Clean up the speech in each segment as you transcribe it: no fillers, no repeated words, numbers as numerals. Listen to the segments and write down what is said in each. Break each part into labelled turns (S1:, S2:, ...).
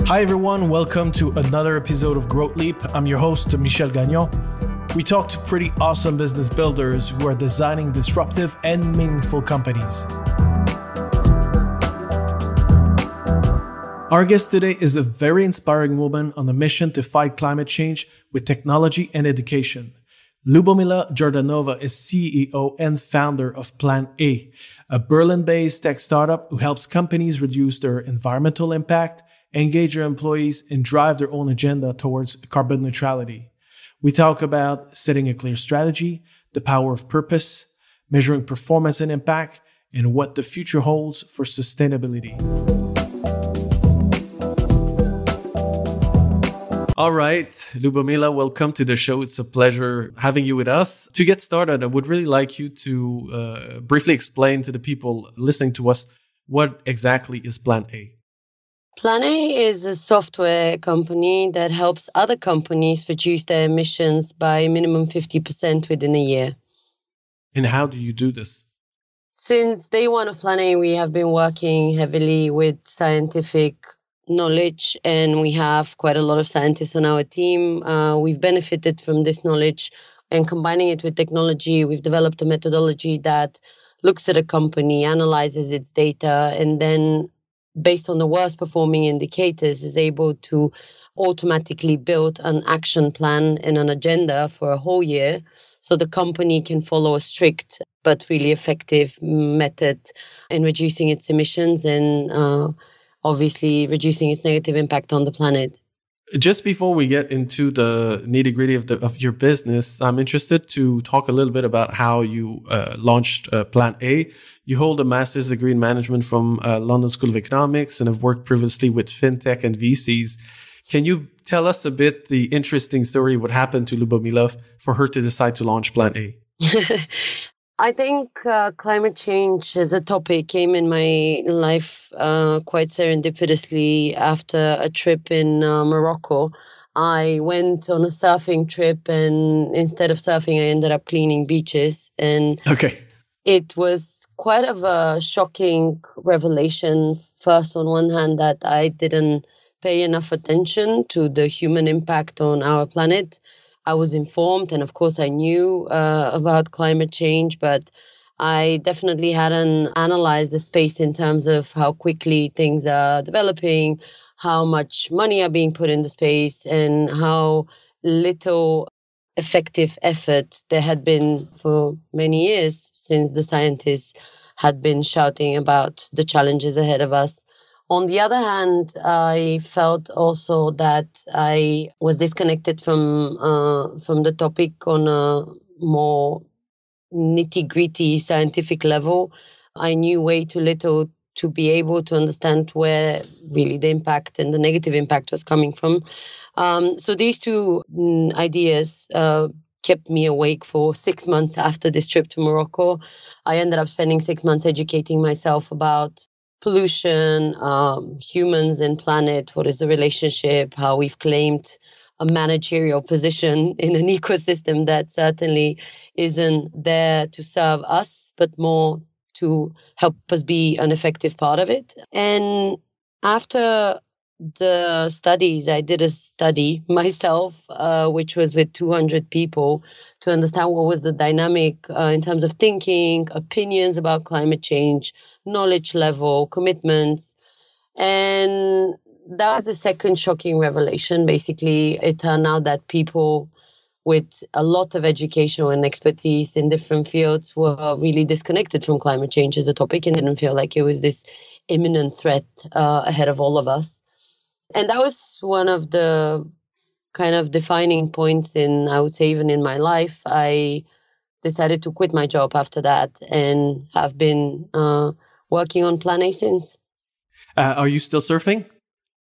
S1: Hi everyone, welcome to another episode of Growth Leap. I'm your host, Michel Gagnon. We talk to pretty awesome business builders who are designing disruptive and meaningful companies. Our guest today is a very inspiring woman on a mission to fight climate change with technology and education. Lubomila Jordanova is CEO and founder of Plan A, a Berlin-based tech startup who helps companies reduce their environmental impact, engage their employees, and drive their own agenda towards carbon neutrality. We talk about setting a clear strategy, the power of purpose, measuring performance and impact, and what the future holds for sustainability. All right, Lubomila, welcome to the show. It's a pleasure having you with us. To get started, I would really like you to briefly explain to the people listening to us what exactly is Plan A.
S2: Plan A is a software company that helps other companies reduce their emissions by minimum 50% within a year.
S1: And how do you do this?
S2: Since day one of Plan A, we have been working heavily with scientific knowledge, and we have quite a lot of scientists on our team. We've benefited from this knowledge, and combining it with technology, we've developed a methodology that looks at a company, analyzes its data, and then based on the worst performing indicators, is able to automatically build an action plan and an agenda for a whole year so the company can follow a strict but really effective method in reducing its emissions and obviously reducing its negative impact on the planet.
S1: Just before we get into the nitty-gritty of your business, I'm interested to talk a little bit about how you launched Plan A. You hold a master's degree in management from London School of Economics and have worked previously with fintech and VCs. Can you tell us a bit the interesting story, what happened to Lubomila for her to decide to launch Plan A?
S2: I think climate change as a topic came in my life quite serendipitously after a trip in Morocco. I went on a surfing trip, and instead of surfing, I ended up cleaning beaches. And It was quite of a shocking revelation. First, on one hand, that I didn't pay enough attention to the human impact on our planet. I was informed, and of course I knew about climate change, but I definitely hadn't analyzed the space in terms of how quickly things are developing, how much money are being put in the space, and how little effective effort there had been for many years since the scientists had been shouting about the challenges ahead of us. On the other hand, I felt also that I was disconnected from the topic on a more nitty-gritty scientific level. I knew way too little to be able to understand where really the impact and the negative impact was coming from. So these two ideas kept me awake for 6 months after this trip to Morocco. I ended up spending 6 months educating myself about pollution, humans and planet, what is the relationship, how we've claimed a managerial position in an ecosystem that certainly isn't there to serve us, but more to help us be an effective part of it. And after the studies, I did a study myself, which was with 200 people to understand what was the dynamic in terms of thinking, opinions about climate change, knowledge level, commitments. And that was the second shocking revelation. Basically, it turned out that people with a lot of education and expertise in different fields were really disconnected from climate change as a topic and didn't feel like it was this imminent threat ahead of all of us. And that was one of the kind of defining points in, I would say, even in my life. I decided to quit my job after that and have been working on Plan A since.
S1: Are you still surfing?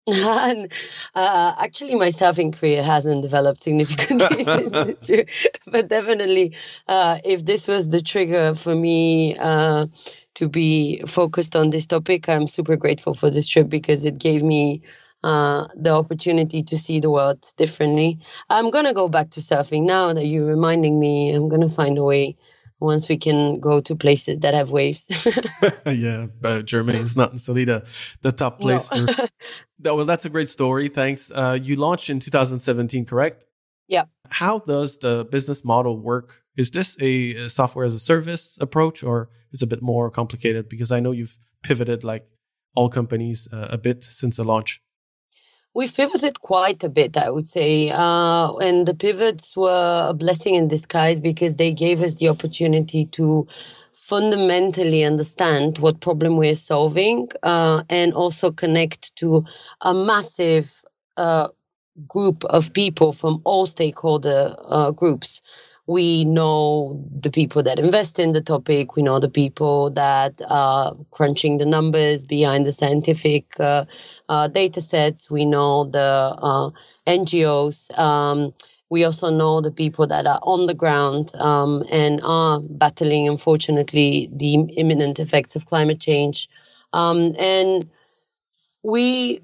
S2: Actually, my surfing career hasn't developed significantly since this trip. But definitely, if this was the trigger for me to be focused on this topic, I'm super grateful for this trip because it gave me the opportunity to see the world differently. I'm going to go back to surfing now that you're reminding me. I'm going to find a way once we can go to places that have waves.
S1: Yeah, but Germany is not necessarily the top
S2: No.
S1: place for. Well, that's a great story. Thanks. You launched in 2017, correct?
S2: Yeah.
S1: How does the business model work? Is this a software as a service approach, or is it a bit more complicated? Because I know you've pivoted like all companies a bit since the launch.
S2: We've pivoted quite a bit, I would say. And the pivots were a blessing in disguise because they gave us the opportunity to fundamentally understand what problem we're solving, and also connect to a massive group of people from all stakeholder groups. We know the people that invest in the topic. We know the people that are crunching the numbers behind the scientific data sets. We know the NGOs. We also know the people that are on the ground and are battling, unfortunately, the imminent effects of climate change. And we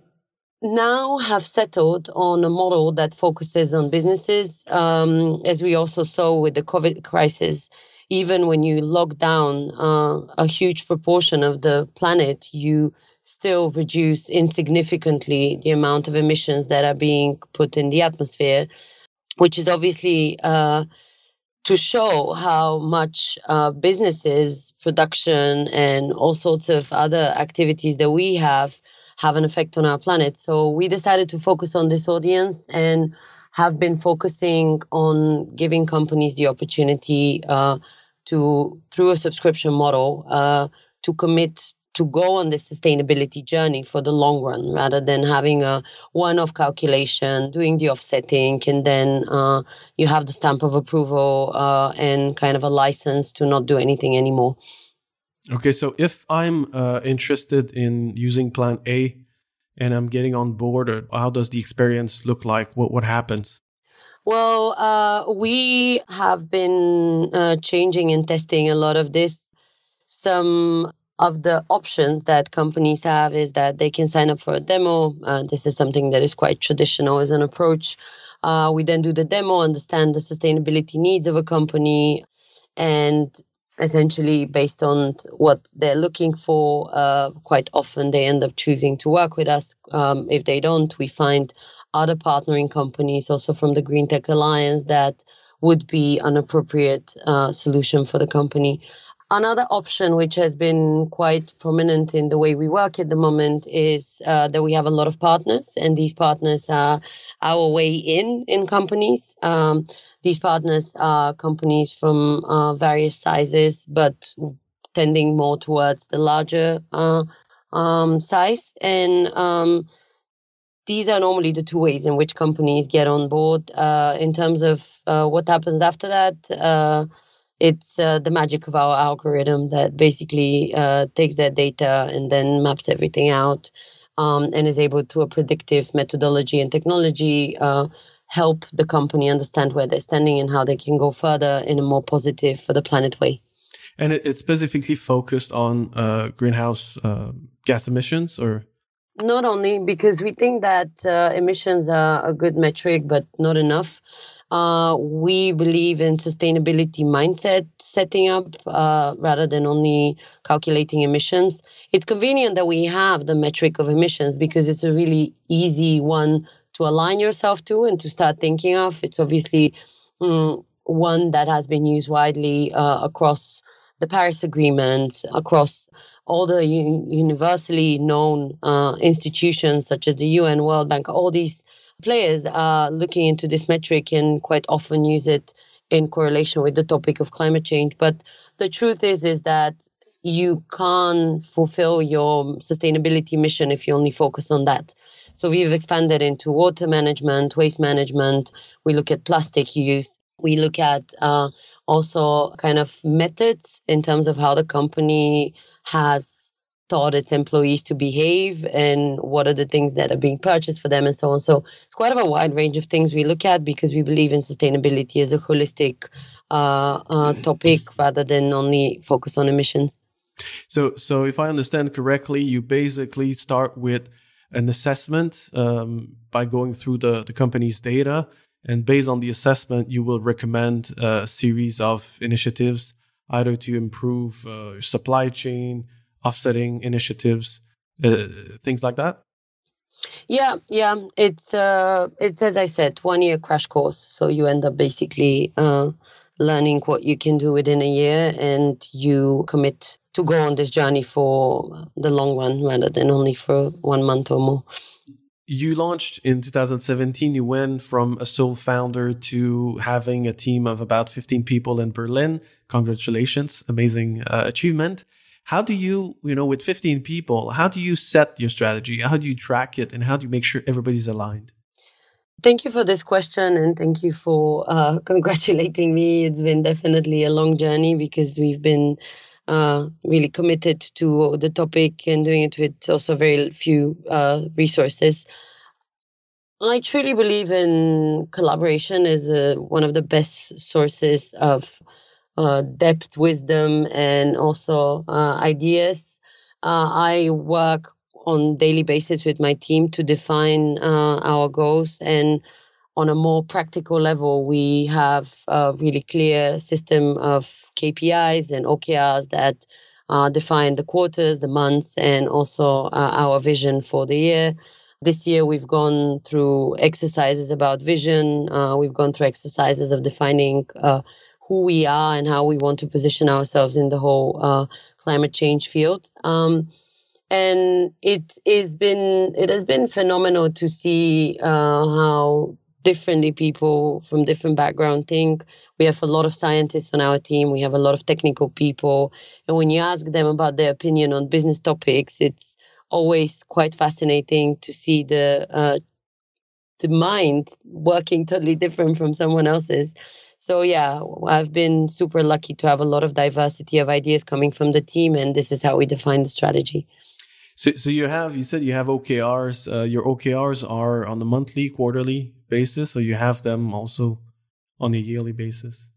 S2: now have settled on a model that focuses on businesses. As we also saw with the COVID crisis, even when you lock down a huge proportion of the planet, you still reduce insignificantly the amount of emissions that are being put in the atmosphere, which is obviously to show how much businesses, production, and all sorts of other activities that we have an effect on our planet. So we decided to focus on this audience and have been focusing on giving companies the opportunity through a subscription model, to commit to go on this sustainability journey for the long run, rather than having a one-off calculation, doing the offsetting, and then you have the stamp of approval and kind of a license to not do anything anymore.
S1: Okay, so if I'm interested in using Plan A and I'm getting on board, or how does the experience look like? What happens?
S2: Well, we have been changing and testing a lot of this. Some of the options that companies have is that they can sign up for a demo. This is something that is quite traditional as an approach. We then do the demo, understand the sustainability needs of a company, and essentially based on what they're looking for, quite often they end up choosing to work with us. If they don't, we find other partnering companies also from the Green Tech Alliance that would be an appropriate solution for the company. Another option, which has been quite prominent in the way we work at the moment, is that we have a lot of partners, and these partners are our way in companies. These partners are companies from various sizes, but tending more towards the larger size. And these are normally the two ways in which companies get on board. In terms of what happens after that, it's the magic of our algorithm that basically takes that data and then maps everything out, and is able, through a predictive methodology and technology, help the company understand where they're standing and how they can go further in a more positive for the planet way.
S1: And it's specifically focused on greenhouse gas emissions, or?
S2: Not only because we think that emissions are a good metric, but not enough. We believe in sustainability mindset setting up rather than only calculating emissions. It's convenient that we have the metric of emissions because it's a really easy one to align yourself to and to start thinking of. It's obviously one that has been used widely across the Paris Agreement, across all the universally known institutions such as the UN, World Bank. All these players are looking into this metric and quite often use it in correlation with the topic of climate change. But the truth is that you can't fulfill your sustainability mission if you only focus on that. So we've expanded into water management, waste management. We look at plastic use. We look at also kind of methods in terms of how the company has taught its employees to behave and what are the things that are being purchased for them and so on. So it's quite a wide range of things we look at because we believe in sustainability as a holistic topic rather than only focus on emissions.
S1: So if I understand correctly, you basically start with an assessment by going through the company's data. And based on the assessment, you will recommend a series of initiatives either to improve supply chain, offsetting initiatives, things like that?
S2: Yeah. It's as I said, 1 year crash course. So you end up basically learning what you can do within a year, and you commit to go on this journey for the long run rather than only for 1 month or more.
S1: You launched in 2017. You went from a sole founder to having a team of about 15 people in Berlin. Congratulations. Amazing achievement. How do you, with 15 people, how do you set your strategy? How do you track it? And how do you make sure everybody's aligned?
S2: Thank you for this question, and thank you for congratulating me. It's been definitely a long journey because we've been really committed to the topic and doing it with also very few resources. I truly believe in collaboration as one of the best sources of depth, wisdom, and also ideas. I work on daily basis with my team to define our goals, and on a more practical level, we have a really clear system of KPIs and OKRs that define the quarters, the months, and also our vision for the year. This year, we've gone through exercises about vision. We've gone through exercises of defining who we are and how we want to position ourselves in the whole climate change field. And it has been phenomenal to see how differently people from different backgrounds think. We have a lot of scientists on our team. We have a lot of technical people. And when you ask them about their opinion on business topics, it's always quite fascinating to see the mind working totally different from someone else's. So yeah, I've been super lucky to have a lot of diversity of ideas coming from the team, and this is how we define the strategy.
S1: So you said you have OKRs. Your OKRs are on a monthly, quarterly basis, or you have them also on a yearly basis?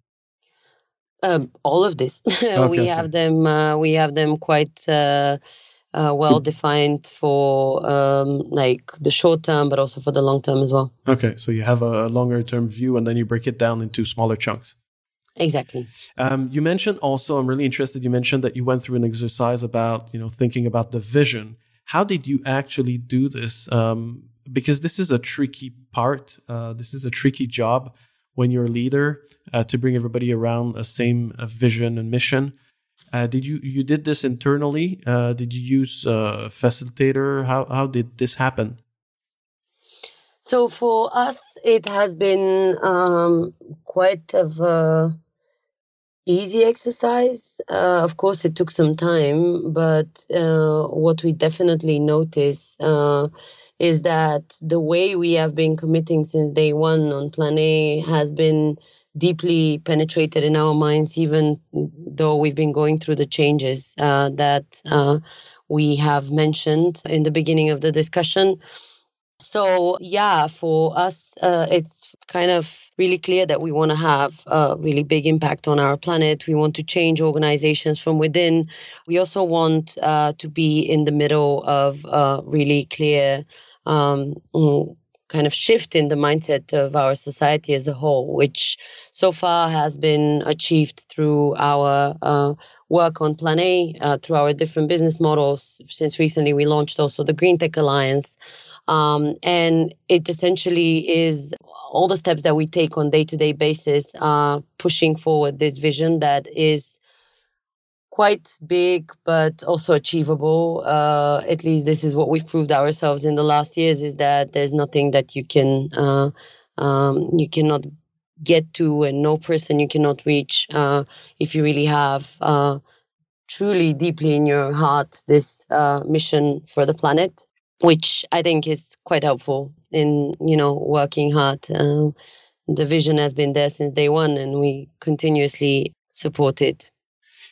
S2: All of this. We have them quite well defined for like the short term, but also for the long term as well.
S1: Okay, so you have a longer term view, and then you break it down into smaller chunks.
S2: Exactly.
S1: You mentioned also, I'm really interested, you mentioned that you went through an exercise about, thinking about the vision. How did you actually do this? Because this is a tricky part. This is a tricky job when you're a leader, to bring everybody around a same vision and mission. You did this internally? Did you use a facilitator? How did this happen?
S2: So for us, it has been quite of a easy exercise. Of course, it took some time, but what we definitely notice is that the way we have been committing since day one on Plan A has been deeply penetrated in our minds, even though we've been going through the changes that we have mentioned in the beginning of the discussion. So yeah, for us, it's kind of really clear that we want to have a really big impact on our planet. We want to change organizations from within. We also want to be in the middle of a really clear kind of shift in the mindset of our society as a whole, which so far has been achieved through our work on Plan A, through our different business models. Since recently, we launched also the Green Tech Alliance. And it essentially is all the steps that we take on day-to-day basis, pushing forward this vision that is quite big, but also achievable. At least this is what we've proved ourselves in the last years, is that there's nothing that you cannot get to, and no person you cannot reach if you really have truly deeply in your heart this mission for the planet, which I think is quite helpful in, working hard. The vision has been there since day one, and we continuously support it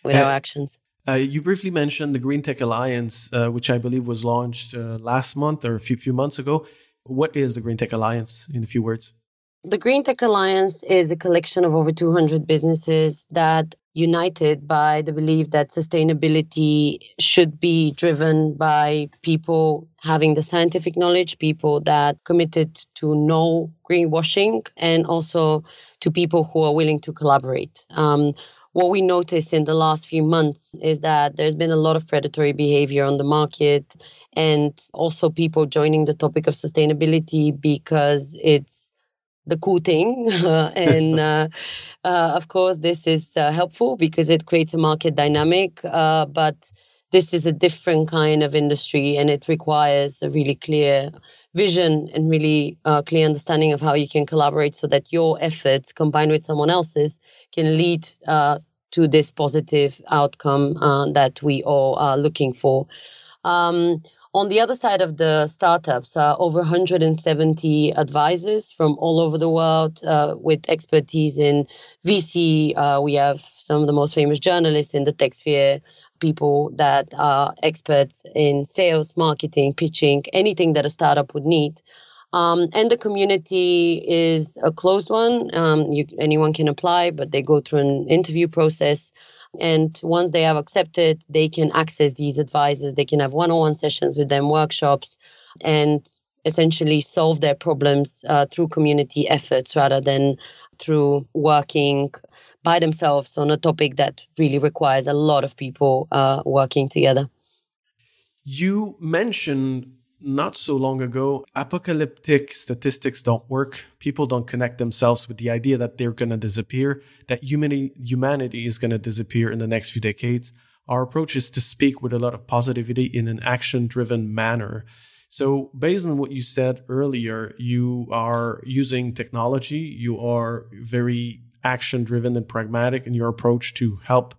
S2: with our actions.
S1: You briefly mentioned the Green Tech Alliance, which I believe was launched last month or a few months ago. What is the Green Tech Alliance, in a few words?
S2: The Green Tech Alliance is a collection of over 200 businesses that united by the belief that sustainability should be driven by people having the scientific knowledge, people that committed to no greenwashing, and also to people who are willing to collaborate. what we noticed in the last few months is that there's been a lot of predatory behavior on the market, and also people joining the topic of sustainability because it's the cool thing. Of course, this is helpful because it creates a market dynamic, but this is a different kind of industry, and it requires a really clear vision and really clear understanding of how you can collaborate so that your efforts combined with someone else's can lead to this positive outcome that we all are looking for. Um, on the other side of the startups, over 170 advisors from all over the world with expertise in VC. We have some of the most famous journalists in the tech sphere, people that are experts in sales, marketing, pitching, anything that a startup would need. And the community is a closed one. Anyone can apply, but they go through an interview process. And once they have accepted, they can access these advisors. They can have one-on-one sessions with them, workshops, and essentially solve their problems through community efforts rather than through working by themselves on a topic that really requires a lot of people working together.
S1: You mentioned not so long ago, apocalyptic statistics don't work. People don't connect themselves with the idea that they're going to disappear, that humanity is going to disappear in the next few decades. Our approach is to speak with a lot of positivity in an action-driven manner. So based on what you said earlier, you are using technology. You are very action-driven and pragmatic in your approach to help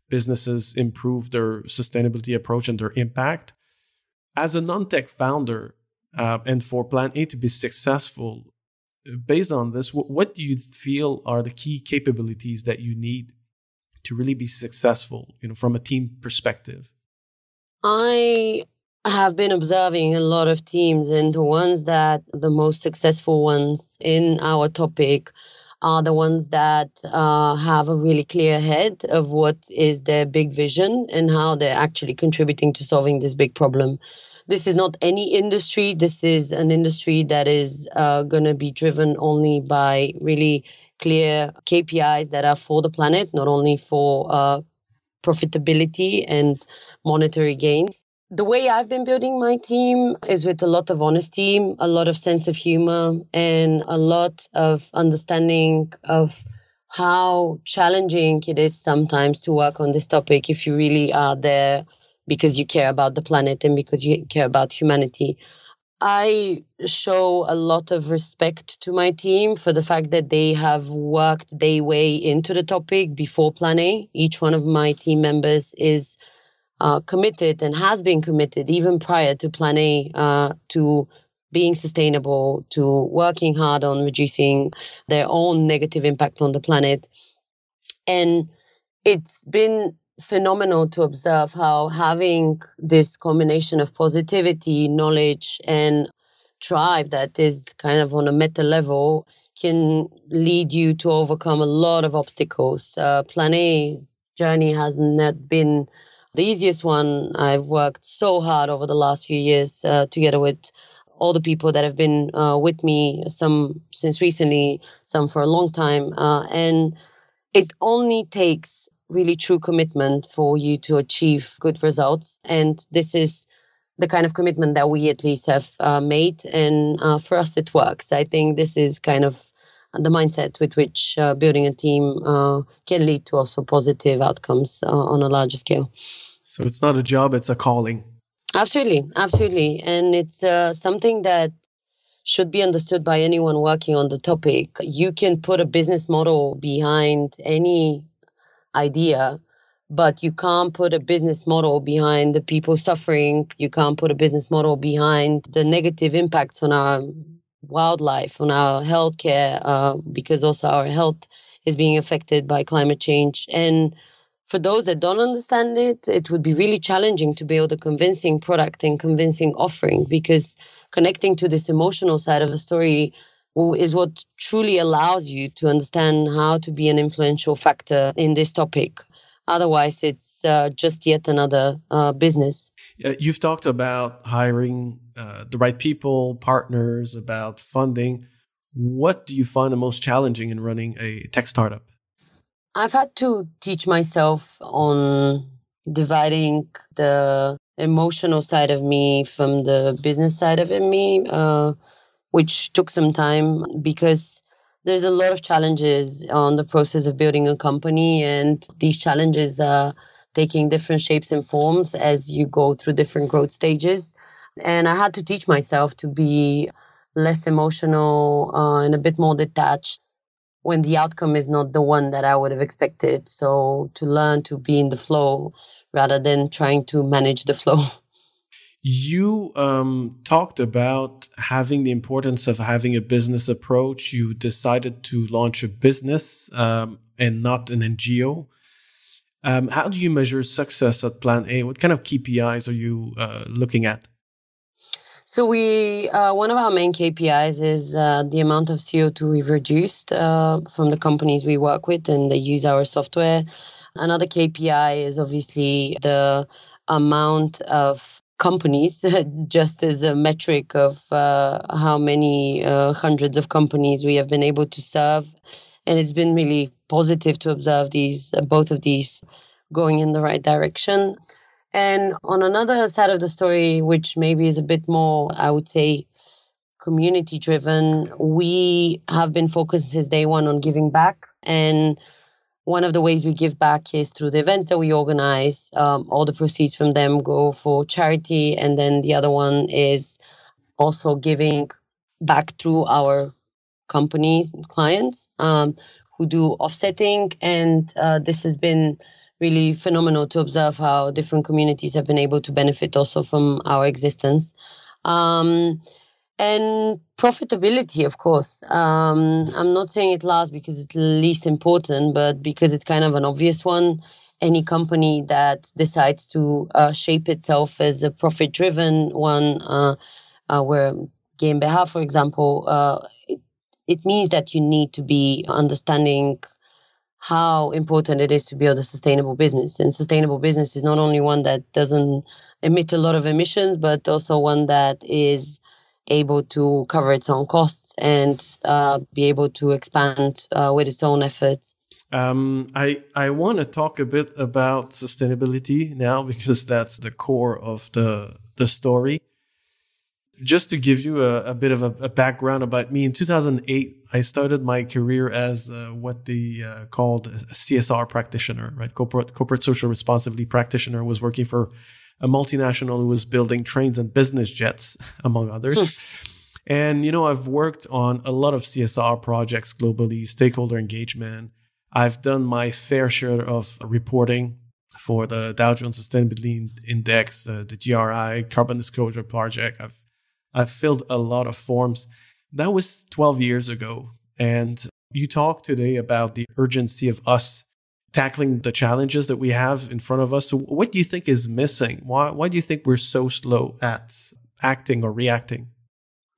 S1: businesses improve their sustainability approach and their impact. As a non-tech founder, and for Plan A to be successful, based on this, what do you feel are the key capabilities that you need to really be successful, from a team perspective?
S2: I have been observing a lot of teams, and the most successful ones in our topic are the ones that have a really clear head of what is their big vision and how they're actually contributing to solving this big problem. This is not any industry. This is an industry that is going to be driven only by really clear KPIs that are for the planet, not only for profitability and monetary gains. The way I've been building my team is with a lot of honesty, a lot of sense of humor, and a lot of understanding of how challenging it is sometimes to work on this topic if you really are there because you care about the planet and because you care about humanity. I show a lot of respect to my team for the fact that they have worked their way into the topic before Plan A. Each one of my team members is committed and has been committed even prior to Plan A to being sustainable, to working hard on reducing their own negative impact on the planet. And it's been phenomenal to observe how having this combination of positivity, knowledge, and drive that is kind of on a meta level can lead you to overcome a lot of obstacles. Plan A's journey has not been the easiest one. I've worked so hard over the last few years together with all the people that have been with me, some since recently, some for a long time. And it only takes really true commitment for you to achieve good results. And this is the kind of commitment that we at least have made. And for us, it works. I think this is kind of the mindset with which building a team can lead to also positive outcomes on a larger scale.
S1: So it's not a job, it's a calling.
S2: Absolutely. Absolutely. And it's something that should be understood by anyone working on the topic. You can put a business model behind any idea, but you can't put a business model behind the people suffering. You can't put a business model behind the negative impacts on our wildlife, on our healthcare, because also our health is being affected by climate change. And for those that don't understand it, it would be really challenging to build a convincing product and convincing offering, because connecting to this emotional side of the story is what truly allows you to understand how to be an influential factor in this topic. Otherwise, it's just yet another business.
S1: You've talked about hiring the right people, partners, about funding. What do you find the most challenging in running a tech startup?
S2: I've had to teach myself on dividing the emotional side of me from the business side of me, which took some time because there's a lot of challenges on the process of building a company, and these challenges are taking different shapes and forms as you go through different growth stages. And I had to teach myself to be less emotional and a bit more detached when the outcome is not the one that I would have expected. So to learn to be in the flow rather than trying to manage the flow.
S1: You talked about having the importance of having a business approach. You decided to launch a business and not an NGO. How do you measure success at Plan A? What kind of KPIs are you looking at?
S2: So we one of our main KPIs is the amount of CO2 we've reduced from the companies we work with and they use our software. Another KPI is obviously the amount of companies, just as a metric of how many hundreds of companies we have been able to serve. And it's been really positive to observe these both of these going in the right direction. And on another side of the story, which maybe is a bit more, I would say, community driven, we have been focused since day one on giving back. And one of the ways we give back is through the events that we organize. All the proceeds from them go for charity. And then the other one is also giving back through our companies, clients who do offsetting. And this has been really phenomenal to observe how different communities have been able to benefit also from our existence. And profitability, of course. I'm not saying it last because it's least important, but because it's kind of an obvious one. Any company that decides to shape itself as a profit-driven one, where GmbH, for example, it means that you need to be understanding how important it is to build a sustainable business. And sustainable business is not only one that doesn't emit a lot of emissions, but also one that is able to cover its own costs and be able to expand with its own efforts.
S1: I want to talk a bit about sustainability now because that's the core of the story. Just to give you a bit of a background about me, in 2008, I started my career as what they called a CSR practitioner, right? Corporate social responsibility practitioner. Was working for a multinational who was building trains and business jets, among others. And, I've worked on a lot of CSR projects globally, stakeholder engagement. I've done my fair share of reporting for the Dow Jones Sustainability Index, the GRI, Carbon Disclosure Project. I've filled a lot of forms. That was 12 years ago. And you talk today about the urgency of us tackling the challenges that we have in front of us. So what do you think is missing? Why do you think we're so slow at acting or reacting?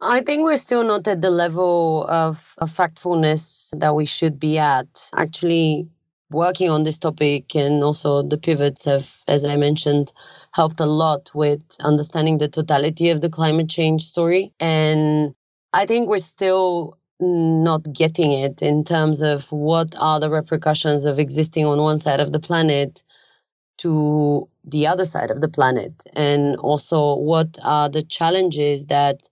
S2: I think we're still not at the level of factfulness that we should be at. Actually, working on this topic and also the pivots have, as I mentioned, helped a lot with understanding the totality of the climate change story. And I think we're still not getting it in terms of what are the repercussions of existing on one side of the planet to the other side of the planet. And also what are the challenges that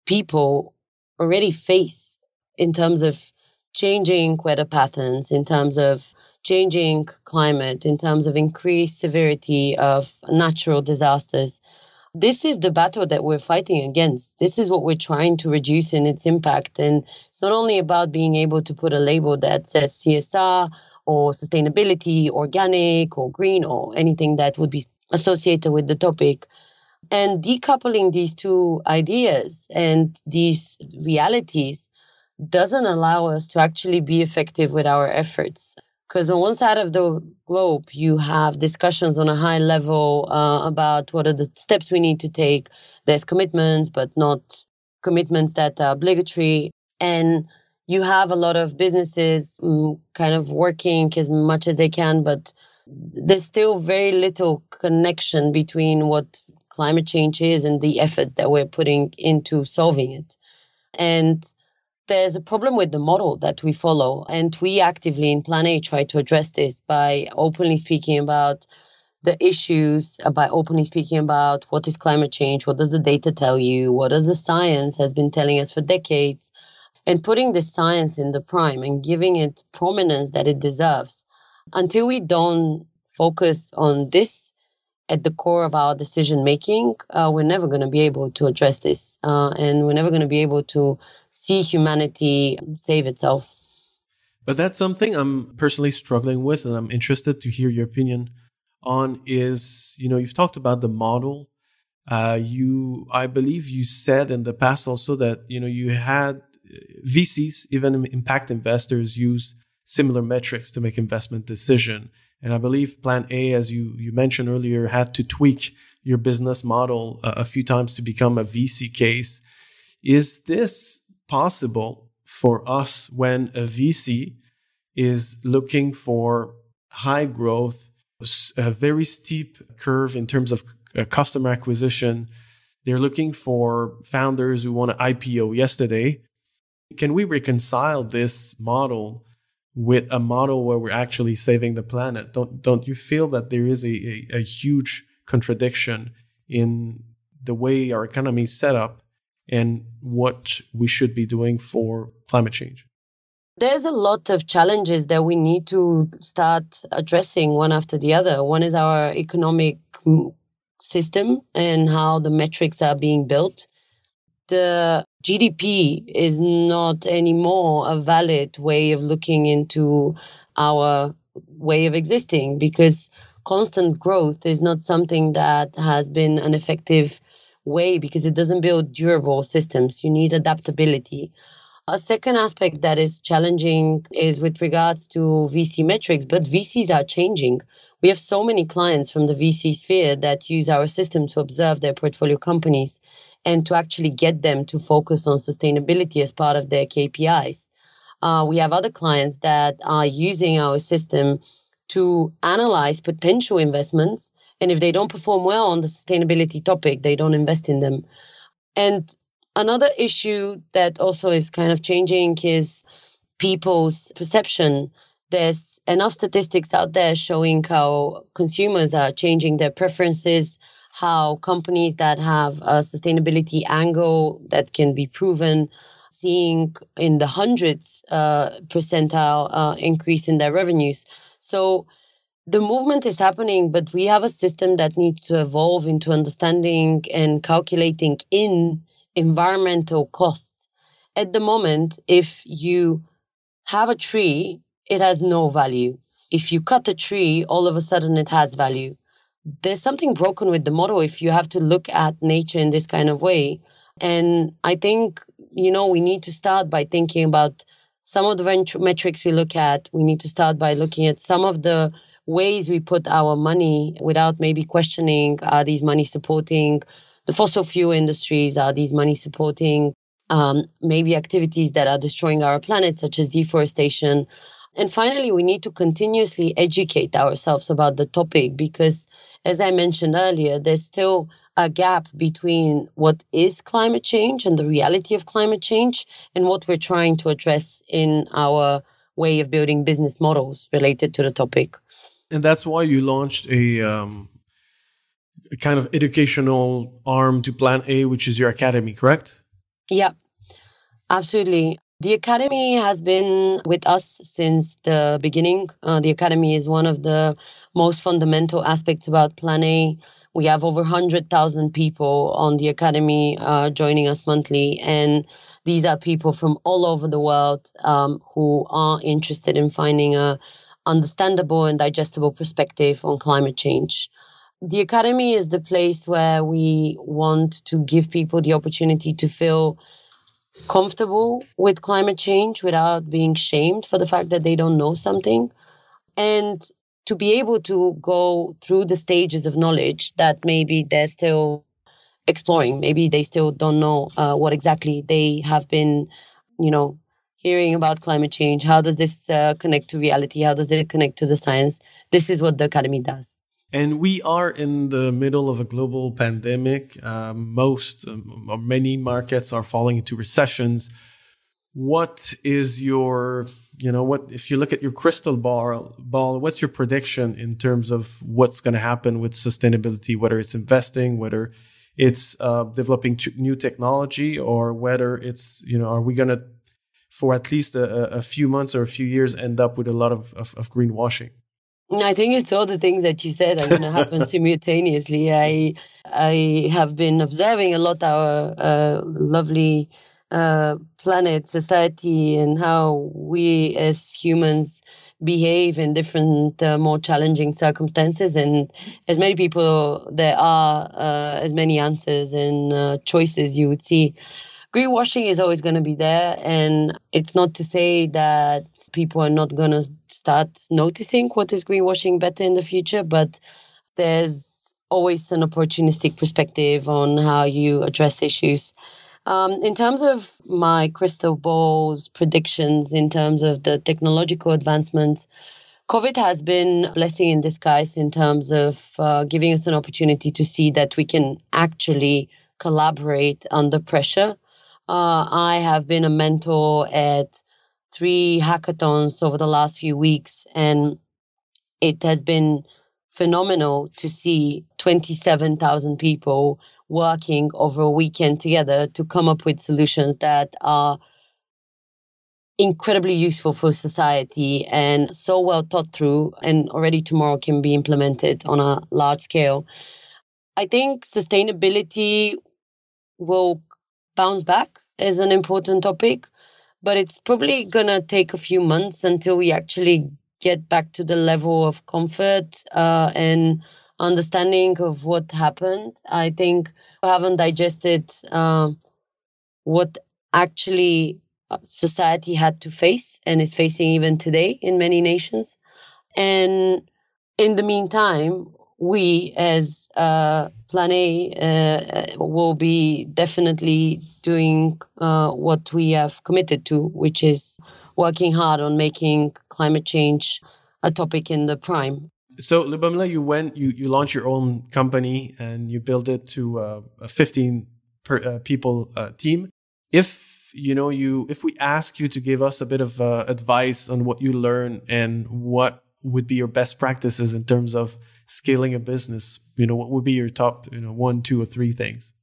S2: people already face in terms of changing weather patterns, in terms of changing climate, in terms of increased severity of natural disasters. This is the battle that we're fighting against. This is what we're trying to reduce in its impact. And it's not only about being able to put a label that says CSR or sustainability, organic or green or anything that would be associated with the topic. And decoupling these two ideas and these realities doesn't allow us to actually be effective with our efforts. Because on one side of the globe, you have discussions on a high level about what are the steps we need to take. There's commitments, but not commitments that are obligatory. And you have a lot of businesses kind of working as much as they can, but there's still very little connection between what climate change is and the efforts that we're putting into solving it. And there's a problem with the model that we follow. And we actively in Plan A try to address this by openly speaking about the issues, by openly speaking about what is climate change, what does the data tell you, what does the science has been telling us for decades, and putting the science in the prime and giving it prominence that it deserves. Until we don't focus on this at the core of our decision making, we're never going to be able to address this, and we're never going to be able to see humanity save itself.
S1: But that's something I'm personally struggling with, and I'm interested to hear your opinion on is, you've talked about the model. I believe you said in the past also that, you had VCs, even impact investors, use similar metrics to make investment decision. And I believe Plan A, as you mentioned earlier, had to tweak your business model a few times to become a VC case. Is this possible for us when a VC is looking for high growth, a very steep curve in terms of customer acquisition? They're looking for founders who want to IPO yesterday. Can we reconcile this model with a model where we're actually saving the planet? Don't you feel that there is a huge contradiction in the way our economy is set up and what we should be doing for climate change?
S2: There's a lot of challenges that we need to start addressing one after the other. One is our economic system and how the metrics are being built. The GDP is not anymore a valid way of looking into our way of existing, because constant growth is not something that has been an effective way, because it doesn't build durable systems. You need adaptability. A second aspect that is challenging is with regards to VC metrics, but VCs are changing. We have so many clients from the VC sphere that use our system to observe their portfolio companies and to actually get them to focus on sustainability as part of their KPIs. We have other clients that are using our system to analyze potential investments, and if they don't perform well on the sustainability topic, they don't invest in them. And another issue that also is kind of changing is people's perception. There's enough statistics out there showing how consumers are changing their preferences, how companies that have a sustainability angle that can be proven, seeing in the hundreds percentile increase in their revenues. So the movement is happening, but we have a system that needs to evolve into understanding and calculating in environmental costs. At the moment, if you have a tree, it has no value. If you cut a tree, all of a sudden it has value. There's something broken with the model if you have to look at nature in this kind of way. And I think, we need to start by thinking about some of the metrics we look at. We need to start by looking at some of the ways we put our money without maybe questioning, are these money supporting the fossil fuel industries? Are these money supporting maybe activities that are destroying our planet, such as deforestation? And finally, we need to continuously educate ourselves about the topic because, as I mentioned earlier, there's still a gap between what is climate change and the reality of climate change and what we're trying to address in our way of building business models related to the topic.
S1: And that's why you launched a kind of educational arm to Plan A, which is your academy, correct?
S2: Yeah, absolutely. The Academy has been with us since the beginning. The Academy is one of the most fundamental aspects about Plan A. We have over 100,000 people on the Academy joining us monthly. And these are people from all over the world who are interested in finding a understandable and digestible perspective on climate change. The Academy is the place where we want to give people the opportunity to feel comfortable with climate change without being shamed for the fact that they don't know something, and to be able to go through the stages of knowledge that maybe they're still exploring. Maybe they still don't know what exactly they have been, hearing about climate change. How does this connect to reality? How does it connect to the science? This is what the Academy does.
S1: And we are in the middle of a global pandemic. Many markets are falling into recessions. what is your, what if you look at your crystal ball, what's your prediction in terms of what's going to happen with sustainability, whether it's investing, whether it's developing new technology, or whether it's, are we going to, for at least a few months or a few years, end up with a lot of greenwashing?
S2: I think it's all the things that you said are going to happen simultaneously. I have been observing a lot our lovely planet, society, and how we as humans behave in different, more challenging circumstances. And as many people, there are as many answers and choices you would see. Greenwashing is always going to be there. And it's not to say that people are not going to start noticing what is greenwashing better in the future, but there's always an opportunistic perspective on how you address issues. In terms of my crystal ball's predictions, in terms of the technological advancements, COVID has been a blessing in disguise in terms of giving us an opportunity to see that we can actually collaborate under pressure. I have been a mentor at 3 hackathons over the last few weeks, and it has been phenomenal to see 27,000 people working over a weekend together to come up with solutions that are incredibly useful for society and so well thought through, and already tomorrow can be implemented on a large scale. I think sustainability will bounce back as an important topic, but it's probably going to take a few months until we actually get back to the level of comfort and understanding of what happened. I think we haven't digested what actually society had to face and is facing even today in many nations. And in the meantime, we as Plan A will be definitely doing what we have committed to, which is working hard on making climate change a topic in the prime.
S1: So, Lubomila, you launched your own company and you built it to a 15 people team. If we ask you to give us a bit of advice on what you learn and what would be your best practices in terms of scaling a business, what would be your top, 1, 2, or 3 things?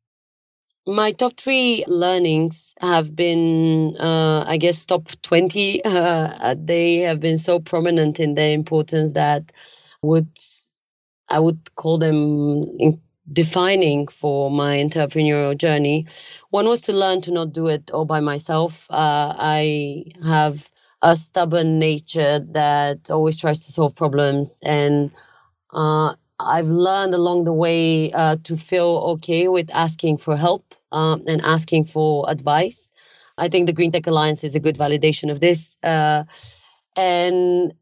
S2: My top 3 learnings have been, I guess, top 20. They have been so prominent in their importance that I would call them defining for my entrepreneurial journey. One was to learn to not do it all by myself. I have a stubborn nature that always tries to solve problems, and I've learned along the way to feel okay with asking for help and asking for advice. I think the Green Tech Alliance is a good validation of this. And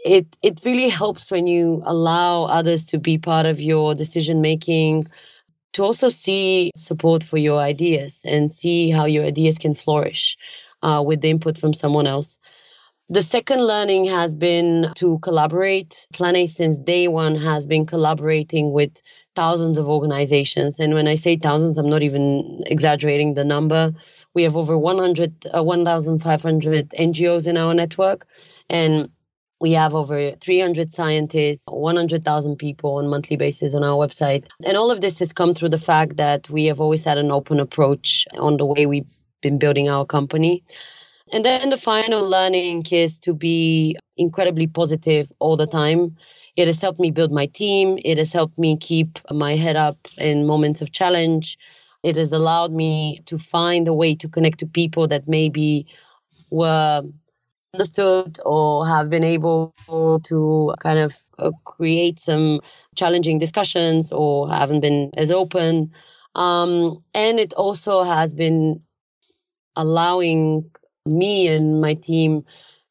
S2: it really helps when you allow others to be part of your decision making, to also see support for your ideas and see how your ideas can flourish with the input from someone else. The second learning has been to collaborate. Plan A since day one has been collaborating with thousands of organizations. And when I say thousands, I'm not even exaggerating the number. We have over 1,500 NGOs in our network. And we have over 300 scientists, 100,000 people on a monthly basis on our website. And all of this has come through the fact that we have always had an open approach on the way we've been building our company. And then the final learning is to be incredibly positive all the time. It has helped me build my team. It has helped me keep my head up in moments of challenge. It has allowed me to find a way to connect to people that maybe were understood or have been able to kind of create some challenging discussions or haven't been as open. And it also has been allowing me and my team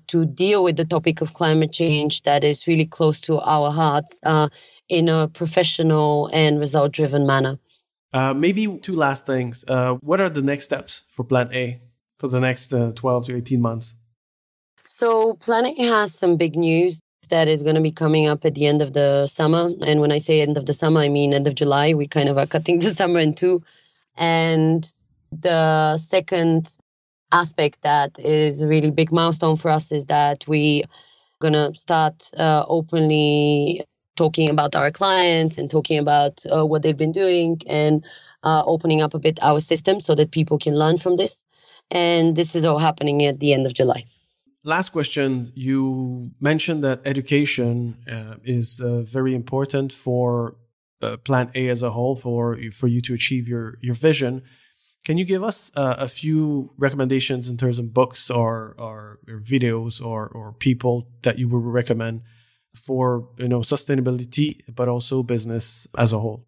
S2: to deal with the topic of climate change that is really close to our hearts in a professional and result-driven manner.
S1: Maybe 2 last things. What are the next steps for Plan A for the next 12 to 18 months?
S2: So Plan A has some big news that is going to be coming up at the end of the summer. And when I say end of the summer, I mean end of July. We kind of are cutting the summer in two. And the second aspect that is a really big milestone for us is that we going to start openly talking about our clients and talking about what they've been doing and opening up a bit our system so that people can learn from this. And this is all happening at the end of July.
S1: Last question. You mentioned that education is very important for Plan A as a whole, for you to achieve your vision. Can you give us a few recommendations in terms of books or videos or people that you would recommend for sustainability, but also business as a whole?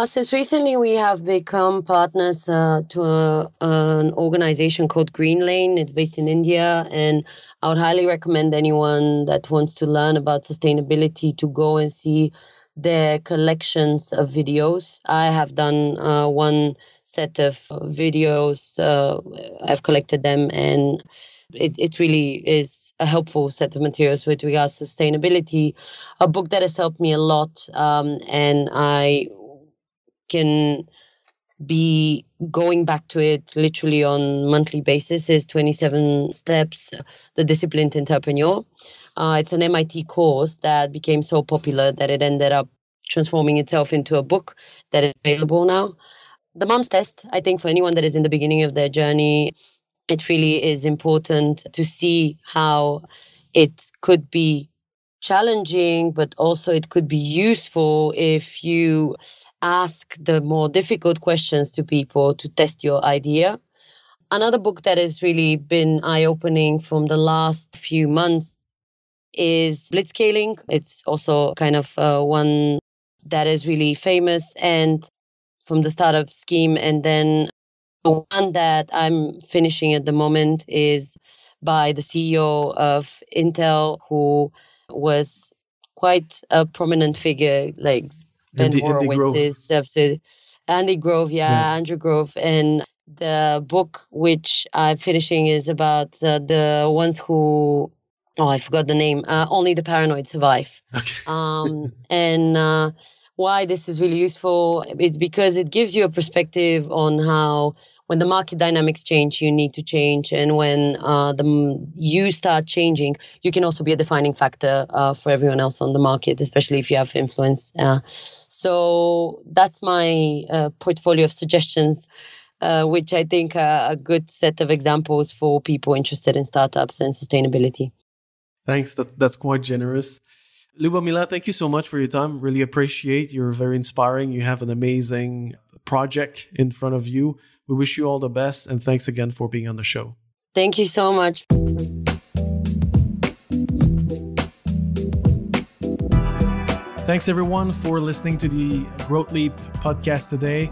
S2: Since recently, we have become partners to an organization called Green Lane. It's based in India, and I would highly recommend anyone that wants to learn about sustainability to go and see their collections of videos. I have done one set of videos. I've collected them, and it really is a helpful set of materials with regards to sustainability. A book that has helped me a lot, and I can be going back to it literally on monthly basis is 27 Steps, The Disciplined Entrepreneur. It's an MIT course that became so popular that it ended up transforming itself into a book that is available now. The Mom's Test, I think for anyone that is in the beginning of their journey, it really is important to see how it could be challenging, but also it could be useful if you ask the more difficult questions to people to test your idea. Another book that has really been eye-opening from the last few months is Blitzscaling. It's also kind of one that is really famous and from the startup scheme. And then the one that I'm finishing at the moment is by the CEO of Intel, who was quite a prominent figure, like Ben Horowitz's, Andy Grove, Andrew Grove. And the book which I'm finishing is about the ones who, I forgot the name, Only the Paranoid Survive.
S1: Okay.
S2: And why this is really useful, it's because it gives you a perspective on how when the market dynamics change, you need to change. And when you start changing, you can also be a defining factor for everyone else on the market, especially if you have influence. So that's my portfolio of suggestions, which I think are a good set of examples for people interested in startups and sustainability.
S1: Thanks. That's quite generous. Lubomila, thank you so much for your time. Really appreciate. You're very inspiring. You have an amazing project in front of you. We wish you all the best, and thanks again for being on the show.
S2: Thank you so much.
S1: Thanks everyone for listening to the Growth Leap podcast today.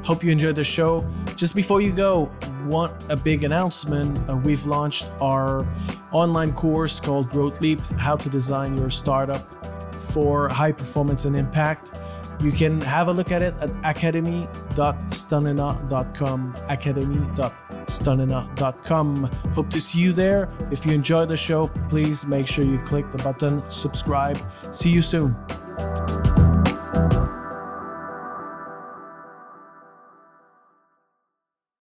S1: Hope you enjoyed the show. Just before you go, want a big announcement. We've launched our online course called Growth Leap, How to Design Your Startup for High Performance and Impact. You can have a look at it at academy.stunina.com, academy.stunina.com. Hope to see you there. If you enjoyed the show, please make sure you click the button subscribe. See you soon.